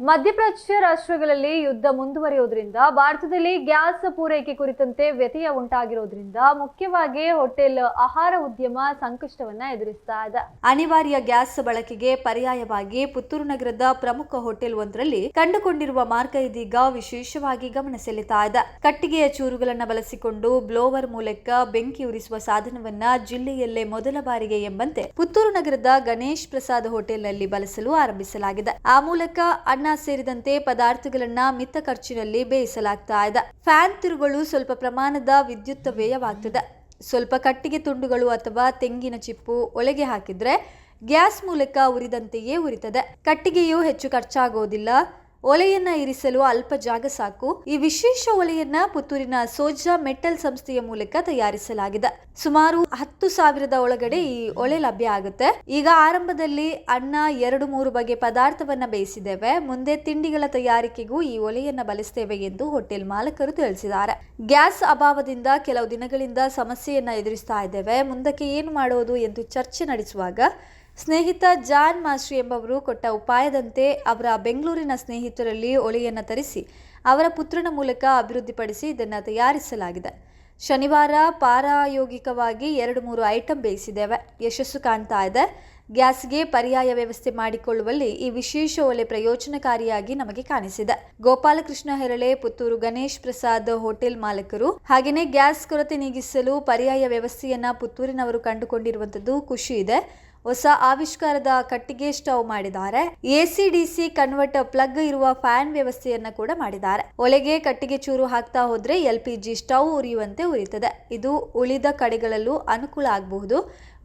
ಮಧ್ಯಪ್ರಾಚ್ಯ ರಾಷ್ಟ್ರಗಳಲ್ಲಿ ಯುದ್ಧ ಮುಂದುವರಿಯುವುದರಿಂದ ಭಾರತದಲ್ಲಿ ಗ್ಯಾಸ್ ಪೂರೈಕೆ ಕುರಿತಂತೆ ವ್ಯತ್ಯಯ ಉಂಟಾಗಿರೋದ್ರಿಂದ ಮುಖ್ಯವಾಗಿ ಹೋಟೆಲ್ ಆಹಾರ ಉದ್ಯಮ ಸಂಕಷ್ಟವನ್ನ ಎದುರಿಸ್ತಾ ಇದೆ. ಅನಿವಾರ್ಯ ಗ್ಯಾಸ್ ಬಳಕೆಗೆ ಪರ್ಯಾಯವಾಗಿ ಪುತ್ತೂರು ನಗರದ ಪ್ರಮುಖ ಹೋಟೆಲ್ ಒಂದರಲ್ಲಿ ಕಂಡುಕೊಂಡಿರುವ ಮಾರ್ಗ ಇದೀಗ ವಿಶೇಷವಾಗಿ ಗಮನ ಸೆಳೆತಾ ಇದೆ. ಕಟ್ಟಿಗೆಯ ಚೂರುಗಳನ್ನು ಬಳಸಿಕೊಂಡು ಬ್ಲೋವರ್ ಮೂಲಕ ಬೆಂಕಿ ಉರಿಸುವ ಸಾಧನವನ್ನ ಜಿಲ್ಲೆಯಲ್ಲೇ ಮೊದಲ ಬಾರಿಗೆ ಎಂಬಂತೆ ಪುತ್ತೂರು ನಗರದ ಗಣೇಶ್ ಪ್ರಸಾದ್ ಹೋಟೆಲ್ನಲ್ಲಿ ಬಳಸಲು ಆರಂಭಿಸಲಾಗಿದೆ. ಆ ಮೂಲಕ ಅನ್ನ ಸೇರಿದಂತೆ ಪದಾರ್ಥಗಳನ್ನ ಮಿತ ಖರ್ಚಿನಲ್ಲಿ ಬೇಯಿಸಲಾಗ್ತಾ ಇದೆ. ಫ್ಯಾನ್ ತಿರುಗಳು ಸ್ವಲ್ಪ ಪ್ರಮಾಣದ ವಿದ್ಯುತ್ ವ್ಯಯವಾಗ್ತದೆ. ಸ್ವಲ್ಪ ಕಟ್ಟಿಗೆ ತುಂಡುಗಳು ಅಥವಾ ತೆಂಗಿನ ಚಿಪ್ಪು ಒಲೆಗೆ ಹಾಕಿದ್ರೆ ಗ್ಯಾಸ್ ಮೂಲಕ ಉರಿದಂತೆಯೇ ಉರಿತದೆ. ಕಟ್ಟಿಗೆಯು ಹೆಚ್ಚು ಖರ್ಚಾಗೋದಿಲ್ಲ. ಒಲೆಯನ್ನ ಇರಿಸಲು ಅಲ್ಪ ಜಾಗ ಸಾಕು. ಈ ವಿಶೇಷ ಒಲೆಯನ್ನ ಪುತ್ತೂರಿನ ಸೋಜಾ ಮೆಟಲ್ ಸಂಸ್ಥೆಯ ಮೂಲಕ ತಯಾರಿಸಲಾಗಿದೆ. ಸುಮಾರು 10,000 ಒಳಗಡೆ ಈ ಒಲೆ ಲಭ್ಯ ಆಗುತ್ತೆ. ಈಗ ಆರಂಭದಲ್ಲಿ ಅನ್ನ 2-3 ಬಗೆ ಪದಾರ್ಥವನ್ನ ಬೇಯಿಸಿದ್ದೇವೆ. ಮುಂದೆ ತಿಂಡಿಗಳ ತಯಾರಿಕೆಗೂ ಈ ಒಲೆಯನ್ನ ಬಳಸ್ತೇವೆ ಎಂದು ಹೋಟೆಲ್ ಮಾಲಕರು ತಿಳಿಸಿದ್ದಾರೆ. ಗ್ಯಾಸ್ ಅಭಾವದಿಂದ ಕೆಲವು ದಿನಗಳಿಂದ ಸಮಸ್ಯೆಯನ್ನ ಎದುರಿಸ್ತಾ ಇದ್ದೇವೆ. ಮುಂದಕ್ಕೆ ಏನು ಮಾಡೋದು ಎಂದು ಚರ್ಚೆ ನಡೆಸುವಾಗ ಸ್ನೇಹಿತ ಜಾನ್ ಮಾಸ್ಟ್ರಿ ಎಂಬವರು ಕೊಟ್ಟ ಉಪಾಯದಂತೆ ಅವರ ಬೆಂಗಳೂರಿನ ಸ್ನೇಹಿತರಲ್ಲಿ ಒಲೆಯನ್ನು ತರಿಸಿ ಅವರ ಪುತ್ರನ ಮೂಲಕ ಅಭಿವೃದ್ಧಿಪಡಿಸಿ ಇದನ್ನು ತಯಾರಿಸಲಾಗಿದೆ. ಶನಿವಾರ ಪ್ರಾಯೋಗಿಕವಾಗಿ 2-3 ಐಟಂ ಬೇಯಿಸಿದ್ದೇವೆ. ಯಶಸ್ಸು ಕಾಣ್ತಾ ಇದೆ. ಗ್ಯಾಸ್ಗೆ ಪರ್ಯಾಯ ವ್ಯವಸ್ಥೆ ಮಾಡಿಕೊಳ್ಳುವಲ್ಲಿ ಈ ವಿಶೇಷ ಒಲೆ ಪ್ರಯೋಜನಕಾರಿಯಾಗಿ ನಮಗೆ ಕಾಣಿಸಿದೆ. ಗೋಪಾಲಕೃಷ್ಣ ಹೆರಳೆ ಪುತ್ತೂರು ಗಣೇಶ್ ಪ್ರಸಾದ್ ಹೋಟೆಲ್ ಮಾಲಕರು. ಹಾಗೆಯೇ ಗ್ಯಾಸ್ ಕೊರತೆ ನೀಗಿಸಲು ಪರ್ಯಾಯ ವ್ಯವಸ್ಥೆಯನ್ನ ಪುತ್ತೂರಿನವರು ಕಂಡುಕೊಂಡಿರುವಂತದ್ದು ಖುಷಿ ಇದೆ. ಹೊಸ ಆವಿಷ್ಕಾರದ ಕಟ್ಟಿಗೆ ಸ್ಟವ್ ಮಾಡಿದ್ದಾರೆ. AC/DC ಕನ್ವರ್ಟರ್ ಪ್ಲಗ್ ಇರುವ ಫ್ಯಾನ್ ವ್ಯವಸ್ಥೆಯನ್ನ ಕೂಡ ಮಾಡಿದ್ದಾರೆ. ಒಲೆಗೆ ಕಟ್ಟಿಗೆ ಚೂರು ಹಾಕ್ತಾ ಹೋದ್ರೆ LPG ಸ್ಟವ್ ಉರಿಯುವಂತೆ ಉರಿಯುತ್ತದೆ. ಇದು ಉಳಿದ ಕಡೆಗಳಲ್ಲೂ ಅನುಕೂಲ ಆಗಬಹುದು.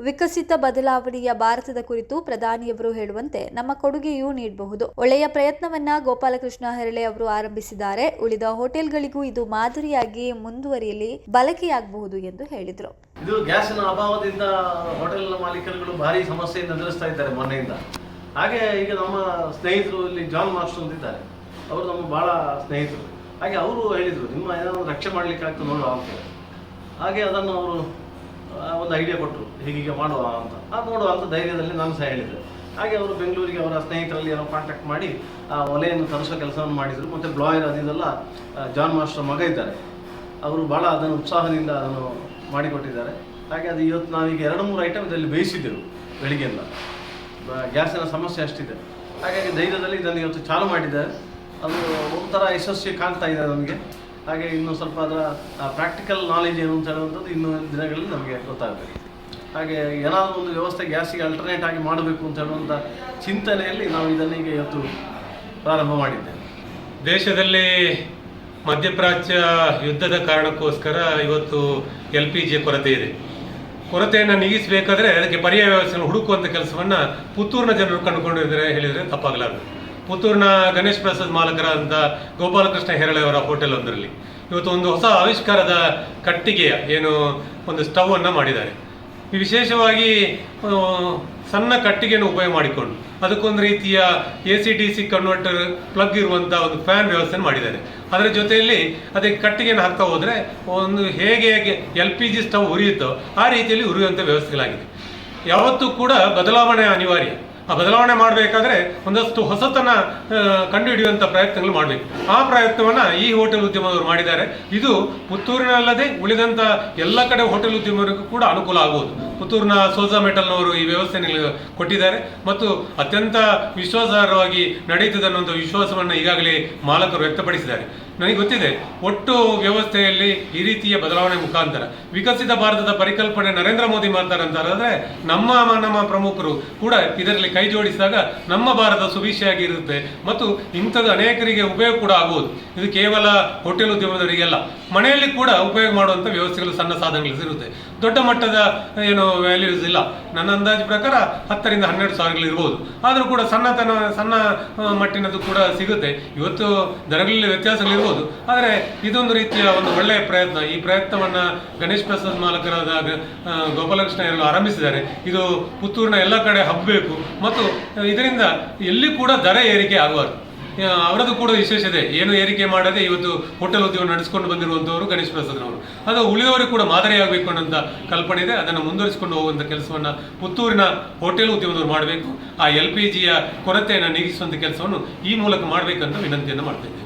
ವಿಕಸಿತ ಬದಲಾವಣೆಯ ಭಾರತದ ಕುರಿತು ಪ್ರಧಾನಿಯವರು ಹೇಳುವಂತೆ ನಮ್ಮ ಕೊಡುಗೆಯೂ ನೀಡಬಹುದು. ಒಳ್ಳೆಯ ಪ್ರಯತ್ನವನ್ನ ಗೋಪಾಲಕೃಷ್ಣ ಹೆರಳೆ ಅವರು ಆರಂಭಿಸಿದ್ದಾರೆ. ಉಳಿದ ಹೋಟೆಲ್ಗಳಿಗೂ ಇದು ಮಾದರಿಯಾಗಿ ಮುಂದುವರಿಯಲಿ ಬಳಕೆಯಾಗಬಹುದು ಎಂದು ಹೇಳಿದರು. ಇದು ಗ್ಯಾಸಿನ ಅಭಾವದಿಂದ ಹೋಟೆಲ್ ಮಾಲೀಕರುಗಳು ಭಾರಿ ಸಮಸ್ಯೆಯನ್ನು ಎದುರಿಸ್ತಾ ಇದ್ದಾರೆ ಮೊನ್ನೆಯಿಂದ. ಹಾಗೆ ಈಗ ನಮ್ಮ ಸ್ನೇಹಿತರು ಇಲ್ಲಿ ಜಾನ್ ಮಾಸ್ಟರ್ ಅಂತಿದ್ದಾರೆ, ಅವರು ನಮ್ಮ ಭಾಳ ಸ್ನೇಹಿತರು. ಹಾಗೆ ಅವರು ಹೇಳಿದರು, ನಿಮ್ಮ ಏನಾದರೂ ರಕ್ಷೆ ಮಾಡಲಿಕ್ಕೆ ಆಗ್ತದೆ ನೋಡುವ ಅಂತ. ಹಾಗೆ ಅದನ್ನು ಅವರು ಒಂದು ಐಡಿಯಾ ಕೊಟ್ಟರು, ಹೀಗೀಗೆ ಮಾಡುವ ಅಂತ. ಅದು ನೋಡುವ ಅಂತ ಧೈರ್ಯದಲ್ಲಿ ನಾನು ಸಹ ಹೇಳಿದೆ. ಹಾಗೆ ಅವರು ಬೆಂಗಳೂರಿಗೆ ಅವರ ಸ್ನೇಹಿತರಲ್ಲಿ ಏನೋ ಕಾಂಟ್ಯಾಕ್ಟ್ ಮಾಡಿ ಆ ಒಲೆಯನ್ನು ತರಿಸೋ ಕೆಲಸವನ್ನು ಮಾಡಿದರು. ಮತ್ತು ಬ್ಲಾಯರ್ ಅದೆಲ್ಲ ಜಾನ್ ಮಾಸ್ಟರ್ ಮಗ ಇದ್ದಾರೆ, ಅವರು ಭಾಳ ಅದನ್ನು ಉತ್ಸಾಹದಿಂದ ಅದನ್ನು ಮಾಡಿಕೊಟ್ಟಿದ್ದಾರೆ. ಹಾಗೆ ಅದು ಇವತ್ತು ನಾವೀಗ 2-3 ಐಟಮ್ ಇದರಲ್ಲಿ ಬೇಯಿಸಿದ್ದೆವು ಬೆಳಿಗ್ಗೆಲ್ಲ. ಗ್ಯಾಸಿನ ಸಮಸ್ಯೆ ಅಷ್ಟಿದೆ. ಹಾಗಾಗಿ ಧೈರ್ಯದಲ್ಲಿ ಇದನ್ನು ಇವತ್ತು ಚಾಲು ಮಾಡಿದ್ದಾರೆ. ಅದು ಒಂಥರ ಯಶಸ್ವಿ ಕಾಣ್ತಾ ಇದೆ ನಮಗೆ. ಹಾಗೆ ಇನ್ನು ಸ್ವಲ್ಪ ಅದರ ಪ್ರಾಕ್ಟಿಕಲ್ ನಾಲೆಜ್ ಏನು ಅಂತ ಹೇಳುವಂಥದ್ದು ಇನ್ನೂ ದಿನಗಳಲ್ಲಿ ನಮಗೆ ಗೊತ್ತಾಗಬೇಕು. ಹಾಗೆ ಏನಾದರೂ ಒಂದು ವ್ಯವಸ್ಥೆ ಗ್ಯಾಸಿಗೆ ಅಲ್ಟರ್ನೇಟ್ ಆಗಿ ಮಾಡಬೇಕು ಅಂತ ಹೇಳುವಂಥ ಚಿಂತನೆಯಲ್ಲಿ ನಾವು ಇದನ್ನೀಗ ಇವತ್ತು ಪ್ರಾರಂಭ ಮಾಡಿದ್ದೇವೆ. ದೇಶದಲ್ಲಿ ಮಧ್ಯಪ್ರಾಚ್ಯ ಯುದ್ಧದ ಕಾರಣಕ್ಕೋಸ್ಕರ ಇವತ್ತು LPG ಕೊರತೆ ಇದೆ. ಕೊರತೆಯನ್ನು ನೀಗಿಸಬೇಕಾದ್ರೆ ಅದಕ್ಕೆ ಪರ್ಯಾಯ ವ್ಯವಸ್ಥೆಯನ್ನು ಹುಡುಕುವಂಥ ಕೆಲಸವನ್ನು ಪುತ್ತೂರಿನ ಜನರು ಕಂಡುಕೊಂಡಿದ್ದಾರೆ ಹೇಳಿದರೆ ತಪ್ಪಾಗಲಾರದು. ಪುತ್ತೂರಿನ ಗಣೇಶ್ ಪ್ರಸಾದ್ ಮಾಲಕರಾದಂಥ ಗೋಪಾಲಕೃಷ್ಣ ಹೆರಳೆ ಅವರ ಹೋಟೆಲ್ ಒಂದರಲ್ಲಿ ಇವತ್ತು ಒಂದು ಹೊಸ ಆವಿಷ್ಕಾರದ ಕಟ್ಟಿಗೆಯ ಒಂದು ಸ್ಟವನ್ನು ಮಾಡಿದ್ದಾರೆ. ವಿಶೇಷವಾಗಿ ಸಣ್ಣ ಕಟ್ಟಿಗೆಯನ್ನು ಉಪಯೋಗ ಮಾಡಿಕೊಂಡು ಅದಕ್ಕೊಂದು ರೀತಿಯ AC/DC ಕನ್ವರ್ಟರ್ ಪ್ಲಗ್ ಇರುವಂಥ ಒಂದು ಫ್ಯಾನ್ ವ್ಯವಸ್ಥೆಯನ್ನು ಮಾಡಿದ್ದಾರೆ. ಅದರ ಜೊತೆಯಲ್ಲಿ ಅದಕ್ಕೆ ಕಟ್ಟಿಗೆಯನ್ನು ಹಾಕ್ತಾ ಹೋದರೆ ಒಂದು ಹೇಗೆ LPG ಸ್ಟವ್ ಉರಿಯುತ್ತೋ ಆ ರೀತಿಯಲ್ಲಿ ಉರಿಯುವಂಥ ವ್ಯವಸ್ಥೆಗಳಾಗಿದೆ. ಯಾವತ್ತೂ ಕೂಡ ಬದಲಾವಣೆ ಅನಿವಾರ್ಯ. ಆ ಬದಲಾವಣೆ ಮಾಡಬೇಕಾದ್ರೆ ಒಂದಷ್ಟು ಹೊಸತನ ಕಂಡುಹಿಡಿಯುವಂಥ ಪ್ರಯತ್ನಗಳು ಮಾಡಬೇಕು. ಆ ಪ್ರಯತ್ನವನ್ನು ಈ ಹೋಟೆಲ್ ಉದ್ಯಮದವರು ಮಾಡಿದ್ದಾರೆ. ಇದು ಪುತ್ತೂರಿನಲ್ಲದೆ ಉಳಿದಂಥ ಎಲ್ಲ ಕಡೆ ಹೋಟೆಲ್ ಉದ್ಯಮವರಿಗೂ ಕೂಡ ಅನುಕೂಲ ಆಗುವುದು. ಪುತ್ತೂರಿನ ಸೋಜಾ ಮೆಟಲ್ನವರು ಈ ವ್ಯವಸ್ಥೆಯನ್ನು ಕೊಟ್ಟಿದ್ದಾರೆ ಮತ್ತು ಅತ್ಯಂತ ವಿಶ್ವಾಸಾರ್ಹವಾಗಿ ನಡೆಯುತ್ತದೆ ಅನ್ನುವಂಥ ವಿಶ್ವಾಸವನ್ನು ಈಗಾಗಲೇ ಮಾಲಕರು ವ್ಯಕ್ತಪಡಿಸಿದ್ದಾರೆ. ನನಗೆ ಗೊತ್ತಿದೆ, ಒಟ್ಟು ವ್ಯವಸ್ಥೆಯಲ್ಲಿ ಈ ರೀತಿಯ ಬದಲಾವಣೆ ಮುಖಾಂತರ ವಿಕಸಿತ ಭಾರತದ ಪರಿಕಲ್ಪನೆ ನರೇಂದ್ರ ಮೋದಿ ಮಾಡ್ತಾರೆ ಅಂತ ಹೇಳಿದ್ರೆ ನಮ್ಮ ಪ್ರಮುಖರು ಕೂಡ ಇದರಲ್ಲಿ ಕೈ ಜೋಡಿಸಿದಾಗ ನಮ್ಮ ಭಾರತ ಸುಭಿಕ್ಷೆಯಾಗಿರುತ್ತೆ ಮತ್ತು ಇಂಥದ್ದು ಅನೇಕರಿಗೆ ಉಪಯೋಗ ಕೂಡ ಆಗುವುದು. ಇದು ಕೇವಲ ಹೋಟೆಲ್ ಉದ್ಯಮದವರಿಗೆಲ್ಲ, ಮನೆಯಲ್ಲಿ ಕೂಡ ಉಪಯೋಗ ಮಾಡುವಂಥ ವ್ಯವಸ್ಥೆಗಳು ಸಣ್ಣ ಸಾಧನಗಳು ಇರುತ್ತೆ. ದೊಡ್ಡ ಮಟ್ಟದ ವ್ಯಾಲ್ಯೂಸ್ ಇಲ್ಲ. ನನ್ನ ಅಂದಾಜು ಪ್ರಕಾರ 10,000 to 12,000 ಇರ್ಬೋದು. ಆದರೂ ಕೂಡ ಸಣ್ಣ ಮಟ್ಟಿನದು ಕೂಡ ಸಿಗುತ್ತೆ. ಇವತ್ತು ದರಗಳಲ್ಲಿ ವ್ಯತ್ಯಾಸಗಳಿರ್ಬೋದು, ಆದರೆ ಇದೊಂದು ರೀತಿಯ ಒಂದು ಒಳ್ಳೆಯ ಪ್ರಯತ್ನ. ಈ ಪ್ರಯತ್ನವನ್ನು ಗಣೇಶ್ ಪ್ರಸಾದ್ ಮಾಲಕರಾದ ಗೋಪಾಲಕೃಷ್ಣ ಹೆರಳೆ ಆರಂಭಿಸಿದ್ದಾರೆ. ಇದು ಪುತ್ತೂರಿನ ಎಲ್ಲ ಕಡೆ ಹಬ್ಬಬೇಕು ಮತ್ತು ಇದರಿಂದ ಎಲ್ಲಿ ಕೂಡ ದರ ಏರಿಕೆ ಆಗಬಾರ್ದು. ಅವರದ್ದು ಕೂಡ ವಿಶೇಷ ಇದೆ. ಏನು ಏರಿಕೆ ಮಾಡದೆ ಇವತ್ತು ಹೋಟೆಲ್ ಉದ್ಯಮ ನಡೆಸಿಕೊಂಡು ಬಂದಿರುವಂಥವರು ಗಣೇಶ್ ಪ್ರಸಾದ್ನವರು. ಅದು ಉಳಿದವರಿಗೆ ಕೂಡ ಮಾದರಿಯಾಗಬೇಕು ಅನ್ನೋಂಥ ಕಲ್ಪನೆ ಇದೆ. ಅದನ್ನು ಮುಂದುವರಿಸಿಕೊಂಡು ಹೋಗುವಂಥ ಕೆಲಸವನ್ನು ಪುತ್ತೂರಿನ ಹೋಟೆಲ್ ಉದ್ಯಮದವರು ಮಾಡಬೇಕು. ಆ LPGಯ ಕೊರತೆಯನ್ನು ನೀಗಿಸುವಂಥ ಕೆಲಸವನ್ನು ಈ ಮೂಲಕ ಮಾಡಬೇಕಂತ ವಿನಂತಿಯನ್ನು ಮಾಡ್ತಾ ಇದ್ದೇವೆ.